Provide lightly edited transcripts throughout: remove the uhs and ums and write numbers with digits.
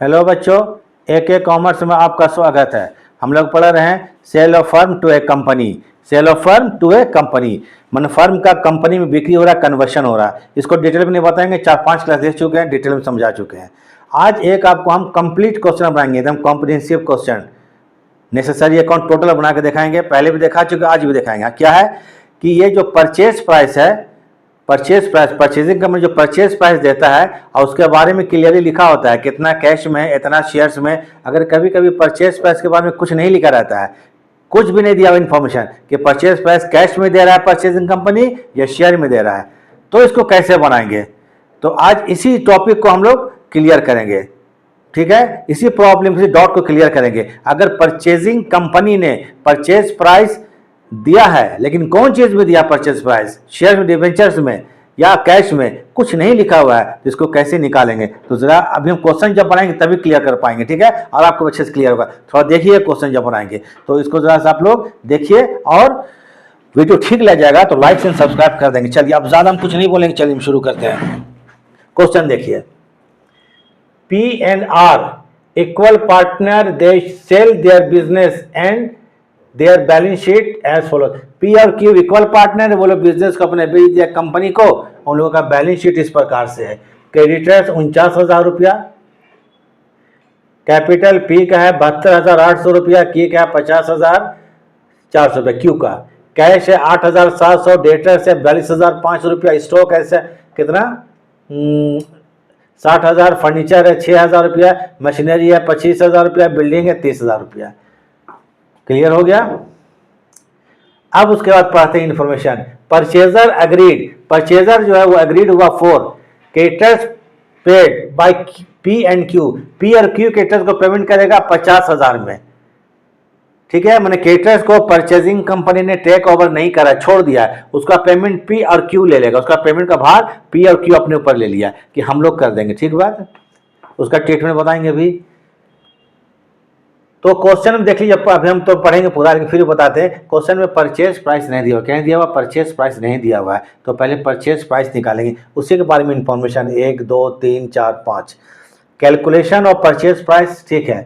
Hello बच्चों, AK commerce में आपका स्वागत है। हम लोग पढ़ रहे हैं sale of firm to a company. Sale of firm to a company मन फर्म का कंपनी में बिक्री हो रहा है, कन्वर्शन हो रहा है। इसको डिटेल में नहीं बताएंगे, 4-5 क्लास देख चुके हैं, डिटेल में समझा चुके हैं। आज एक आपको हम कंप्लीट क्वेश्चन बनाएंगे, एकदम comprehensive question. Necessary account total बना के दिखाएंगे, पहले भी दिखा चुके, आज भी दिखाएंगे। क्या है कि ये जो परचेज प्राइस है, परचेज प्राइस, परचेजिंग कंपनी जो परचेज प्राइस देता है और उसके बारे में क्लियरली लिखा होता है कितना कैश में, इतना शेयर्स में। अगर कभी कभी परचेज प्राइस के बारे में कुछ नहीं लिखा रहता है, कुछ भी नहीं दिया हुआ इन्फॉर्मेशन कि परचेज प्राइस कैश में दे रहा है परचेजिंग कंपनी या शेयर में दे रहा है, तो इसको कैसे बनाएंगे। तो आज इसी टॉपिक को हम लोग क्लियर करेंगे, ठीक है। इसी प्रॉब्लम, इसी डॉट को क्लियर करेंगे। अगर परचेजिंग कंपनी ने परचेज प्राइस दिया है, लेकिन कौन चीज में दिया परचेज प्राइस, शेयर में, डिवेंचर्स में या कैश में, कुछ नहीं लिखा हुआ है, तो इसको कैसे निकालेंगे। तो जरा अभी हम क्वेश्चन जब बनाएंगे तभी क्लियर कर पाएंगे, ठीक है। और आपको अच्छे से क्लियर होगा। थोड़ा देखिए क्वेश्चन जब बनाएंगे तो इसको जरा सा आप लोग देखिए, और वीडियो ठीक लग जाएगा तो लाइक एंड सब्सक्राइब कर देंगे। चलिए, अब ज्यादा हम कुछ नहीं बोलेंगे, चलिए हम शुरू करते हैं। क्वेश्चन देखिए, P&R equal partner, they sell their business and their balance sheet as follows। P और Q इक्वल पार्टनर है, वो लोग बिजनेस को अपने बेच दिया कंपनी को। उन लोगों का बैलेंस शीट इस प्रकार से है। क्रेडिटर्स 49,000 रुपया, कैपिटल P का है 72,800 रुपया, Q का है 50,400 रुपया Q का। कैश है 8,700, डेटर्स है 42,500 रुपया, स्टॉक है कितना 60,000, फर्नीचर है 6,000 रुपया, मशीनरी है 25,000 रुपया, बिल्डिंग है 30,000 रुपया। क्लियर हो गया। अब उसके बाद पढ़ते हैं इन्फॉर्मेशन। परचेजर अग्रीड, परचेजर जो है वो अग्रीड हुआ for creditors paid by P and Q। P और Q क्रेडिटर्स को पेमेंट करेगा 50,000 में, ठीक है। मैंने क्रेडिटर्स को परचेजिंग कंपनी ने टेक ओवर नहीं करा, छोड़ दिया है, उसका पेमेंट P और Q ले लेगा। उसका पेमेंट का भार P और Q अपने ऊपर ले लिया कि हम लोग कर देंगे, ठीक बात। उसका ट्रीटमेंट बताएंगे भी। तो क्वेश्चन में देख लीजिए, अभी हम तो पढ़ेंगे पूरा, फिर बताते हैं। क्वेश्चन में परचेज प्राइस नहीं दिया हुआ, क्या दिया हुआ, परचेज प्राइस नहीं दिया हुआ है। तो पहले परचेज प्राइस निकालेंगे, उसी के बारे में information 1 2 3 4 5। Calculation of purchase price, ठीक है।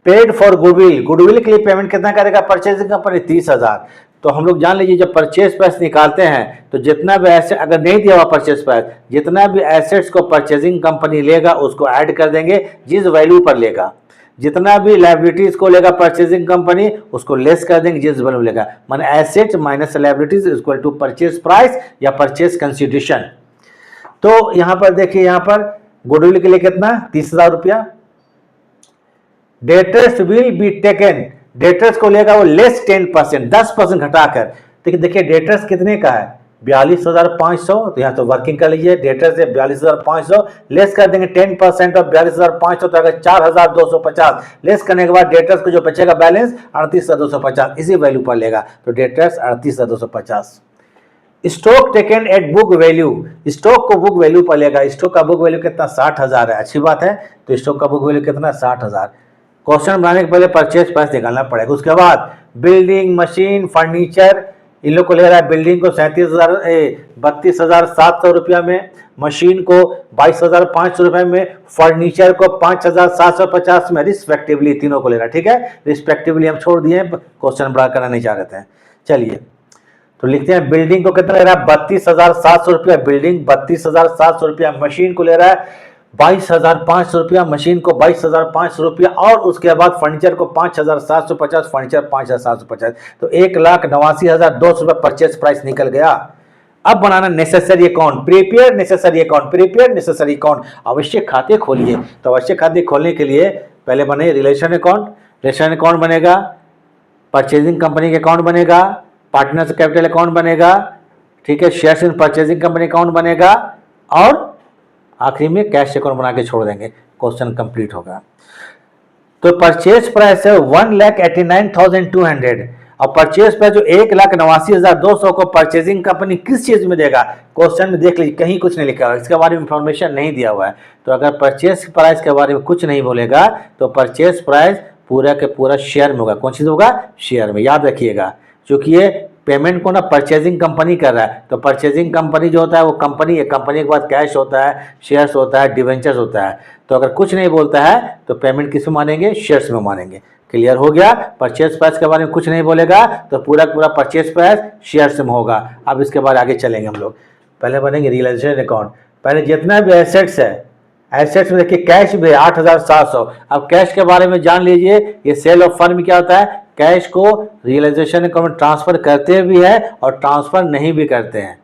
पेड फॉर गुडविल, गुडविल के लिए पेमेंट कितना करेगा परचेजिंग कंपनी, 30,000। तो हम लोग जान लीजिए, जब परचेज प्राइस निकालते हैं तो जितना भी एसेट, अगर नहीं दिया हुआ परचेज प्राइस, जितना भी एसेट्स को परचेजिंग कंपनी लेगा उसको ऐड कर देंगे जिस वैल्यू पर लेगा। जितना भी लायबिलिटीज को लेगा परचेजिंग कंपनी उसको लेस कर देंगे जिस वैल्यू लेगा। माने asset minus liabilities equal to purchase price या परचेज कंसिडरेशन। तो यहां पर देखिए, यहां पर गुडविल के लिए कितना 30,000 रुपया। Debtors will be taken, debtors को लेगा वो लेस 10%, 10% घटाकर। देखिए डेटर्स कितने का है 42,500, तो यहाँ तो वर्किंग कर लीजिए। डेटर्स है 42,500, लेस कर देंगे 10% ऑफ 42,500, तो अगर 4,250 लेस करने के बाद डेटर्स को जो बचेगा बैलेंस 38,250, इसी वैल्यू पर लेगा। तो debtors 38,250। Stock taken at book value, stock को बुक वैल्यू पर लेगा। स्टॉक का बुक वैल्यू कितना 60,000 है, अच्छी बात है। तो स्टॉक का बुक वैल्यू कितना 60,000। क्वेश्चन बनाने के पहले परचेज प्राइस निकालना पड़ेगा। उसके बाद बिल्डिंग, मशीन, फर्नीचर, इन लोग को ले रहा है। बिल्डिंग को 32,700 रुपया में, मशीन को 22,500 रुपए में, फर्नीचर को 5,750 में, रिस्पेक्टिवली तीनों को ले रहा है, ठीक है। रिस्पेक्टिवली हम छोड़ दिए, क्वेश्चन बड़ा करना नहीं चाह रहे हैं। चलिए तो लिखते हैं, बिल्डिंग को कितना ले रहा है 32,700 रुपया, बिल्डिंग 32,700 रुपया, मशीन को ले रहा है 22,500 रुपया, मशीन को 22,500 रुपया, और उसके बाद फर्नीचर को 5,750, फर्नीचर 5,750। तो 1,89,200 रुपया परचेज प्राइस निकल गया। अब बनाना necessary account, prepare necessary account, prepare necessary account. आवश्यक खाते खोलिए। तो आवश्यक खाते खोलने के लिए पहले बने रिलेशन अकाउंट, रिलेशन अकाउंट बनेगा, परचेजिंग कंपनी के अकाउंट बनेगा, पार्टनर्स कैपिटल अकाउंट बनेगा, ठीक है, shares in purchasing company account बनेगा, और आखिरी में कैश अकाउंट बना के छोड़ देंगे। क्वेश्चन कंप्लीट होगा। तो परचेज प्राइस है 1,89,200, और परचेज प्राइस जो 1,89,200 को परचेजिंग कंपनी किस चीज में देगा, क्वेश्चन में देख लीजिए, कहीं कुछ नहीं लिखा हुआ, इसके बारे में इंफॉर्मेशन नहीं दिया हुआ है। तो अगर परचेज प्राइस के बारे में कुछ नहीं बोलेगा तो परचेज प्राइस पूरा के पूरा शेयर में होगा। कौन चीज होगा, शेयर में, याद रखिएगा। क्योंकि ये पेमेंट को ना परचेजिंग कंपनी कर रहा है, तो परचेजिंग कंपनी जो होता है वो कंपनी है, कंपनी के बाद कैश होता है, शेयर्स होता है, डिवेंचर्स होता है। तो अगर कुछ नहीं बोलता है तो पेमेंट किस में मानेंगे, शेयर्स में मानेंगे। क्लियर हो गया। परचेज प्राइस के बारे में कुछ नहीं बोलेगा तो पूरा पूरा परचेज प्राइस शेयर्स में होगा। अब इसके बाद आगे चलेंगे हम लोग। पहले बनेंगे रियलाइजेशन अकाउंट। पहले जितना भी एसेट्स है, एसेट्स में देखिए कैश भी है 8,700। अब कैश के बारे में जान लीजिए, ये सेल ऑफ फर्म क्या होता है, कैश को रियलाइजेशन अकाउंट में ट्रांसफर करते भी है और ट्रांसफर नहीं भी करते हैं।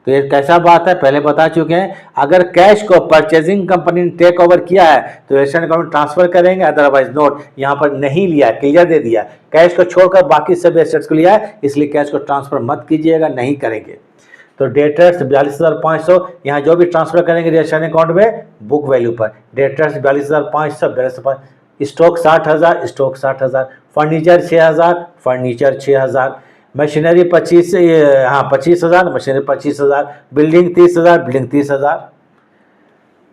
तो ये कैसा बात है, पहले बता चुके हैं। अगर कैश को परचेजिंग कंपनी ने टेक ओवर किया है तो रियलाइजेशन अकाउंट में ट्रांसफर करेंगे, अदरवाइज नोट। यहाँ पर नहीं लिया, क्लियर दे दिया, कैश को छोड़कर बाकी सभी एसेट्स को लिया है, इसलिए कैश को ट्रांसफर मत कीजिएगा, नहीं करेंगे। तो डेटर्स 42,500, यहाँ जो भी ट्रांसफर करेंगे रियलाइजेशन अकाउंट में बुक वैल्यू पर, debtors 42,500, stock 60,000, stock 60,000, furniture 6,000, furniture 6,000, machinery 25,000, machinery 25,000, building 30,000, building 30,000।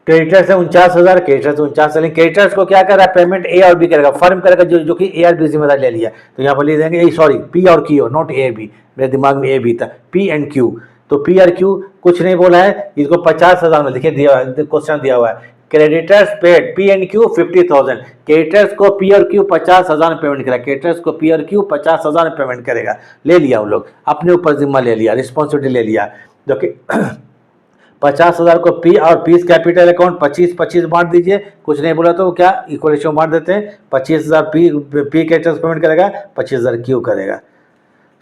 Creditors है 49,000, क्रेडिटर्स 49,000। क्रेडिटर्स को क्या कर रहा है, पेमेंट ए और बी करेगा, फर्म करेगा, जो कि ए और बी जिम्मेदारी ले लिया। तो यहाँ पर ले देंगे, सॉरी पी और क्यू, नॉट ए बी, मेरे दिमाग में ए बी था, पी एंड क्यू। तो पी और क्यू कुछ नहीं बोला है, इसको 50,000 में लिखे दिया, क्वेश्चन दिया हुआ है। Creditors paid P and Q 50,000, creditors को पी और क्यू 50,000 पेमेंट करेगा, क्रेडिटर्स को पी और क्यू 50,000 पेमेंट करेगा। ले लिया, वो लोग अपने ऊपर जिम्मा ले लिया, रिस्पॉन्सिबिलिटी ले लिया। जो कि 50,000 को पी और पीस कैपिटल अकाउंट 25-25 बांट दीजिए, कुछ नहीं बोला तो क्या इक्वल रेशियो बांट देते हैं। 25,000 पी क्रेडिटर्स पेमेंट करेगा, 25,000 क्यू करेगा।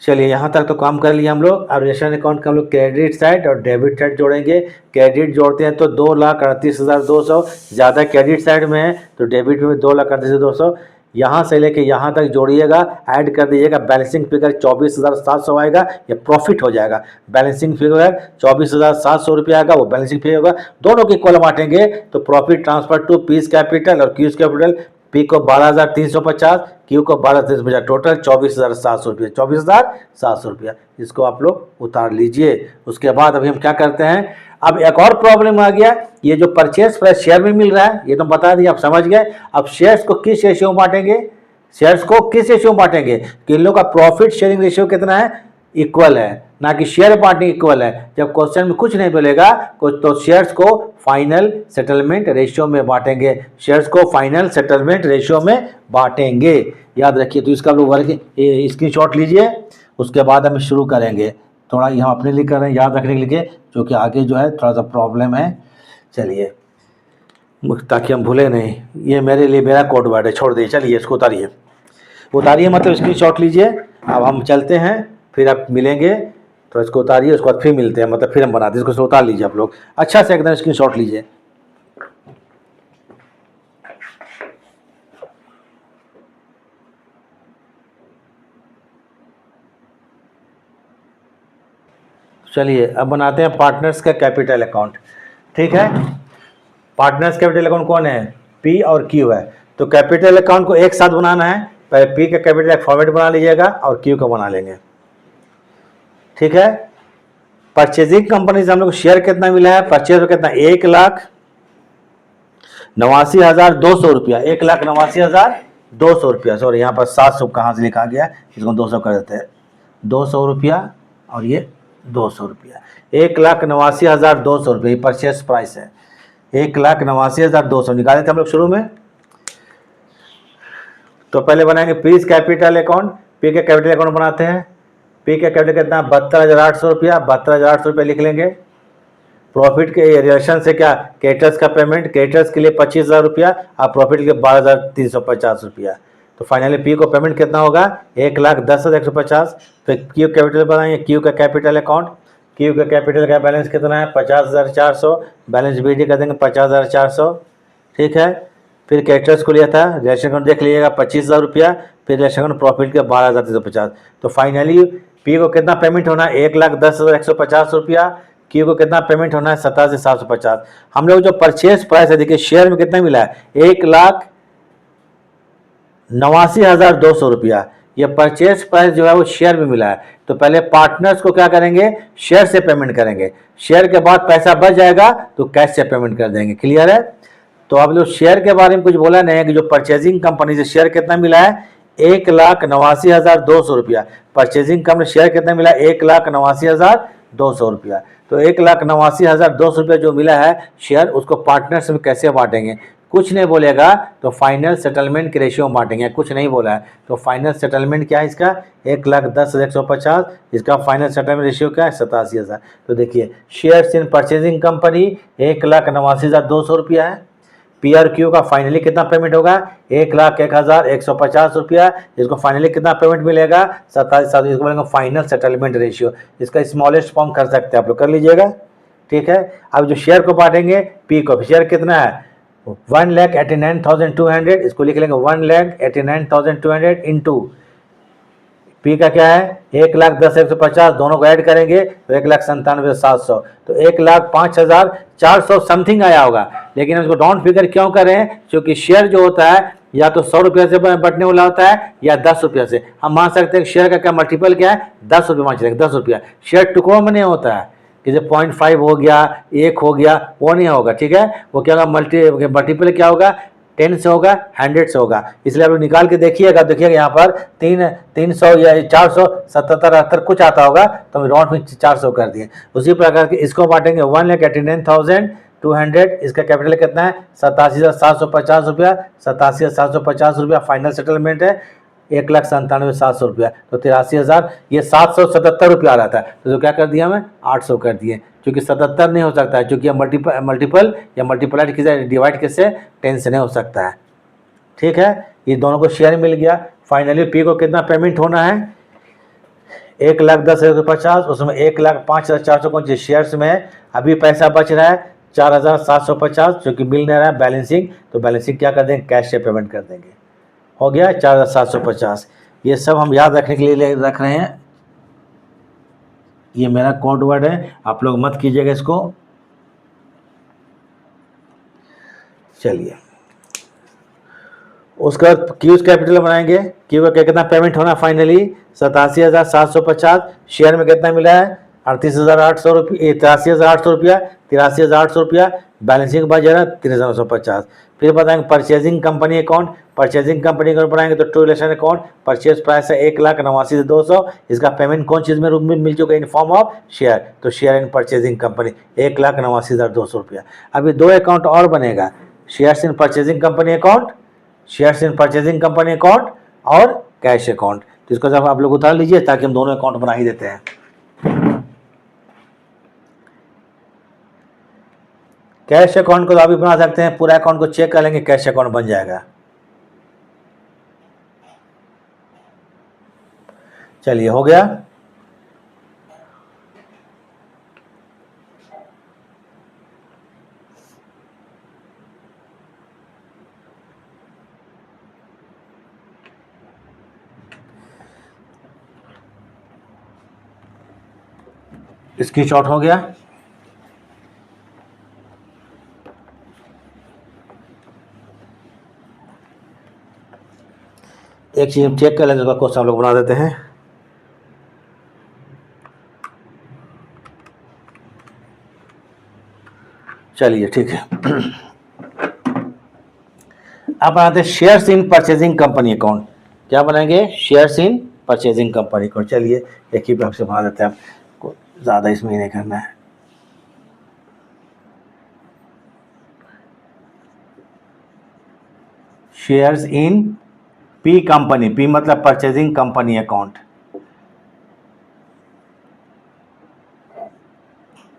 चलिए यहाँ तक तो काम कर लिया हम लोग। अब रिलेशन अकाउंट का हम लोग क्रेडिट साइड और डेबिट साइड जोड़ेंगे। क्रेडिट जोड़ते हैं तो 2,38,200, ज़्यादा क्रेडिट साइड में है तो डेबिट में 2,38,200। यहाँ से लेके यहाँ तक जोड़िएगा, ऐड कर दीजिएगा, बैलेंसिंग फिगर 24,700 आएगा, ये प्रॉफिट हो जाएगा। बैलेंसिंग फिगर 24,700 रुपया आएगा, वो बैलेंसिंग फिगर होगा। दोनों के इक्वल बांटेंगे तो profit transfer to piece capital और क्यूज कैपिटल, पी को 12,350, क्यू को 12,350, टोटल 24,700 रुपये, 24,700 रुपया। इसको आप लोग उतार लीजिए। उसके बाद अभी हम क्या करते हैं, अब एक और प्रॉब्लम आ गया, ये जो परचेस प्राइस शेयर में मिल रहा है, ये तो बता दिया, आप समझ गए। अब शेयर्स को किस रेशियो में बांटेंगे, शेयर्स को किस रेशियो में बांटेंगे, कि इन लोग का प्रॉफिट शेयरिंग रेशियो कितना है, इक्वल है, ना कि शेयर बांटिंग इक्वल है। जब क्वेश्चन में कुछ नहीं बोलेगा तो शेयर्स को फाइनल सेटलमेंट रेशियो में बांटेंगे, शेयर्स को फाइनल सेटलमेंट रेशियो में बांटेंगे, याद रखिए। तो इसका लोग वर्क स्क्रीनशॉट लीजिए, उसके बाद हम शुरू करेंगे। थोड़ा यहाँ अपने लिए कर रहे हैं याद रखने के लिए, क्योंकि आगे जो है थोड़ा सा प्रॉब्लम है। चलिए, ताकि हम भूले नहीं, ये मेरे लिए मेरा कोड वर्ड है, छोड़ दीजिए। चलिए इसको उतारिए, उतारिए मतलब स्क्रीनशॉट लीजिए। अब हम चलते हैं, फिर आप मिलेंगे, तो इसको उतारिए, उसके बाद फिर मिलते हैं, मतलब फिर हम बनाते हैं। इसको उतार लीजिए आप लोग, अच्छा से एकदम स्क्रीनशॉट लीजिए। चलिए अब बनाते हैं पार्टनर्स का कैपिटल अकाउंट। ठीक है, पार्टनर्स कैपिटल अकाउंट कौन है, पी और क्यू है। तो कैपिटल अकाउंट को एक साथ बनाना है, पहले पी का कैपिटल एक फॉर्मेट बना लीजिएगा और क्यू का बना लेंगे। ठीक है, परचेजिंग कंपनी से हम लोग शेयर कितना मिला है, परचेज कितना, 1,89,200 रुपया, 1,89,200 रुपया। सॉरी यहाँ पर 700 कहाँ से लिखा गया, इसको 200 कर देते हैं, 200 रुपया और ये 200 रुपया, 1,89,200 रुपये परचेस प्राइस है। 1,89,200 निकाले थे हम लोग शुरू में। तो पहले बनाएंगे पीस कैपिटल अकाउंट, पी के कैपिटल अकाउंट बनाते हैं। पी के कैपिटल कितना, 72,800 रुपया, 72,800 रुपये लिख लेंगे। प्रॉफिट के रिलेशन से क्या, क्रेडिटर्स का पेमेंट, क्रेडिटर्स के लिए 25,000 रुपया और प्रॉफिट के लिए 12,350 रुपया। तो फाइनली पी को पेमेंट कितना होगा, 1,10,150। फिर क्यू कैपिटल बनाएंगे, क्यू का कैपिटल अकाउंट, क्यू का कैपिटल का बैलेंस कितना है, 50,400, बैलेंस बी डी कर देंगे 50,400। ठीक है, फिर क्रेडिटर्स को लिया था, रिलेशन अकाउंट देख लीजिएगा 25,000 रुपया, फिर रिलेशन अकाउंट प्रॉफिट के 12,350। तो फाइनली पी को कितना पेमेंट होना है, 1,10,150 रुपया, क्यू को कितना पेमेंट होना है, 27,750। हम लोग जो परचेज प्राइस है देखिए शेयर में कितना मिला है, 1,89,200 रुपया। ये परचेज प्राइस जो है वो शेयर में मिला है। तो पहले पार्टनर्स को क्या करेंगे, शेयर से पेमेंट करेंगे, शेयर के बाद पैसा बच जाएगा तो कैश से पेमेंट कर देंगे। क्लियर है। तो अब जो शेयर के बारे में कुछ बोला नहीं है कि जो परचेजिंग कंपनी से शेयर कितना मिला है, 1,89,200 रुपया। परचेजिंग कंपनी शेयर कितना मिला? 1,89,200 रुपया। तो 1,89,200 रुपया जो मिला है शेयर, उसको पार्टनर्स में कैसे बांटेंगे? कुछ नहीं बोलेगा तो फाइनल सेटलमेंट के रेशियो में बांटेंगे, कुछ नहीं बोला है। तो फाइनल सेटलमेंट क्या है इसका? 1,10,150। इसका फाइनल सेटलमेंट रेशियो क्या है? 87,000। तो देखिए शेयर्स इन परचेजिंग कंपनी 1,89,200 रुपया है। पी आर क्यू का फाइनली कितना पेमेंट होगा? 1,01,150 रुपया। इसको फाइनली कितना पेमेंट मिलेगा? 87,000। इसको बोलेंगे फाइनल सेटलमेंट रेशियो। इसका स्मॉलेस्ट फॉर्म कर सकते हैं आप लोग, कर लीजिएगा, ठीक है। अब जो शेयर को बांटेंगे, पी को, शेयर कितना है? 1,89,200। इसको लिख लेंगे 1,89,200 इंटू पी का क्या है? 1,10,150। दोनों को ऐड करेंगे तो 1,97,700। तो 1,05,400 समथिंग आया होगा। लेकिन हम इसको डाउन फिगर क्यों कर रहे हैं? क्योंकि शेयर जो होता है या तो 100 रुपये से बटने वाला होता है या 10 रुपये से। हम मान सकते हैं शेयर का क्या मल्टीपल क्या है? 10 रुपये मान चलेंगे, 10 रुपया। शेयर टुकड़ों में नहीं होता है कि जब 0.5 हो गया, 1 हो गया, वो नहीं होगा, ठीक है। वो क्या होगा? मल्टीपल क्या होगा? 10 से होगा, 100 से होगा। इसलिए आप लोग निकाल के देखिएगा यहाँ पर 300 या 477 78 कुछ आता होगा, तो हम राउंड में 400 कर दिए। उसी प्रकार के इसको बांटेंगे 1,89,200। इसका कैपिटल कितना है? 87,750 रुपया। 87,750 रुपया फाइनल सेटलमेंट है। 1,97,700 रुपया। तो 83,000, ये 777 रुपया आ रहा था, तो क्या कर दिया हमें? 800 कर दिए, क्योंकि 77 नहीं हो सकता है, क्योंकि मल्टीपल या मल्टीप्लाइड किसे डिवाइड किससे? 10 से नहीं हो सकता है, ठीक है। ये दोनों को शेयर मिल गया। फाइनली पी को कितना पेमेंट होना है? 1,10,150। उसमें 1,05,400 कौन सी शेयर्स में है? अभी पैसा बच रहा है 4,750, जो कि मिल नहीं रहा है बैलेंसिंग। तो बैलेंसिंग क्या कर देंगे? कैश से पेमेंट कर देंगे। हो गया 4,750। ये सब हम याद रखने के लिए रख रहे हैं। ये मेरा कोड वर्ड है, आप लोग मत कीजिएगा इसको। चलिए उसका क्यूज कैपिटल बनाएंगे। क्यू का कितना पेमेंट होना फाइनली? 87,750। शेयर में कितना मिला है? 38,800 रुपये, 83,800 रुपया, 83,800 रुपया। बैलेंसिंग बच जा रहा है 3,950। फिर बताएंगे purchasing company account. Purchasing company account बनाएंगे तो to relation account. Purchase price है 1,89,200। इसका पेमेंट कौन चीज़ में रूप में मिल चुका है? In form of share. तो शेयर इन परचेजिंग कंपनी 1,89,200 रुपया। अभी 2 अकाउंट और बनेगा, shares in purchasing company account, shares in purchasing company account और कैश अकाउंट। तो इसको जब आप लोग उतार लीजिए, ताकि हम दोनों अकाउंट बना ही देते हैं। कैश अकाउंट को तो अभी बना सकते हैं, पूरा अकाउंट को चेक कर लेंगे, कैश अकाउंट बन जाएगा। चलिए हो गया। स्क्रीनशॉट हो गया। एक चीज हम चेक कर लेंगे, उसका क्वेश्चन हम लोग बना देते हैं। चलिए ठीक है। अब बनाते हैं shares in purchasing company account. क्या बनाएंगे? Shares in purchasing company account. चलिए एक ही आपसे बना देते हैं, आपको ज़्यादा इसमें ही नहीं करना है। Shares in P company, P मतलब परचेजिंग कंपनी अकाउंट।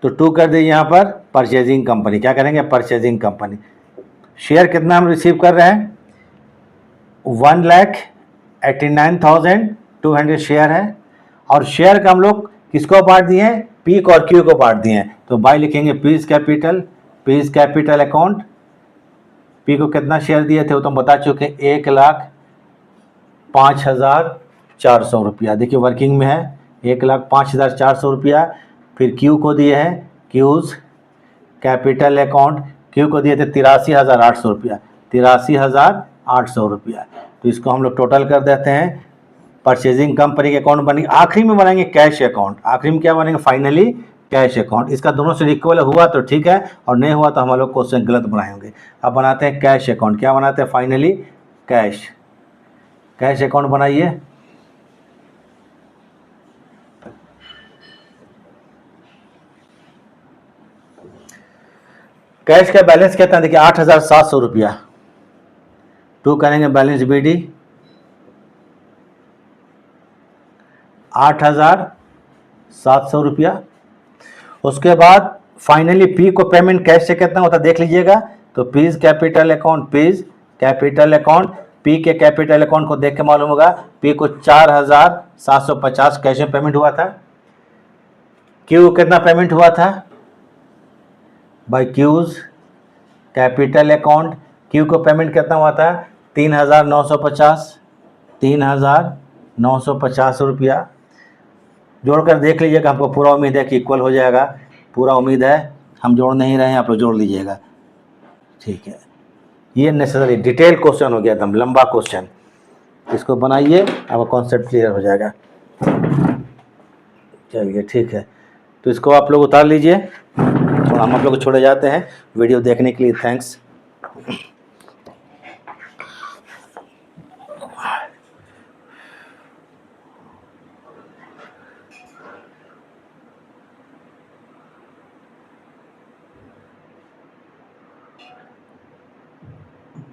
तो 2 कर दीजिए यहाँ पर परचेजिंग कंपनी। क्या करेंगे? Purchasing company. शेयर कितना हम रिसीव कर रहे हैं? 1,89,200 शेयर है। और शेयर का हम लोग किसको बांट दिए हैं? पी को और क्यू को बांट दिए हैं। तो बाय लिखेंगे पीज कैपिटल अकाउंट। पी को कितना शेयर दिए थे वो तो हम बता चुके हैं, 1,05,400 रुपया। देखिए वर्किंग में है 1,05,400 रुपया। फिर क्यू को दिए हैं, क्यूज कैपिटल अकाउंट, क्यू को दिए थे 83,800 रुपया, 83,800 रुपया। तो इसको हम लोग टोटल कर देते हैं। परचेजिंग कंपनी के अकाउंट बनेंगे। आखिरी में बनाएंगे कैश अकाउंट। आखिरी में क्या बनेंगे? Finally cash account. इसका दोनों से इक्वल हुआ तो ठीक है, और नहीं हुआ तो हम लोग क्वेश्चन गलत बनाएंगे। अब बनाते हैं कैश अकाउंट। क्या बनाते हैं? Finally cash. कैश अकाउंट बनाइए। कैश का बैलेंस कितना है, देखिए 8,700 रुपया। टू करेंगे बैलेंस बीडी 8,700 रुपया। उसके बाद फाइनली पी को पेमेंट कैश से कितना होता है देख लीजिएगा। तो P's capital account, P's capital account, P के कैपिटल अकाउंट को देख के मालूम होगा पी को 4,750 कैश में पेमेंट हुआ था। क्यू कितना पेमेंट हुआ था by Q's capital account, Q को पेमेंट कितना हुआ था 3,950 रुपया। जोड़कर देख लीजिएगा, हमको पूरा उम्मीद है कि इक्वल हो जाएगा, पूरा उम्मीद है, हम जोड़ नहीं रहे हैं, आप लोग जोड़ लीजिएगा। ठीक है, ये नेसेसरी डिटेल क्वेश्चन हो गया, एकदम लंबा क्वेश्चन। इसको बनाइए, आपका कॉन्सेप्ट क्लियर हो जाएगा। चलिए ठीक है, तो इसको आप लोग उतार लीजिए और हम आप लोग को छोड़े जाते हैं। वीडियो देखने के लिए थैंक्स।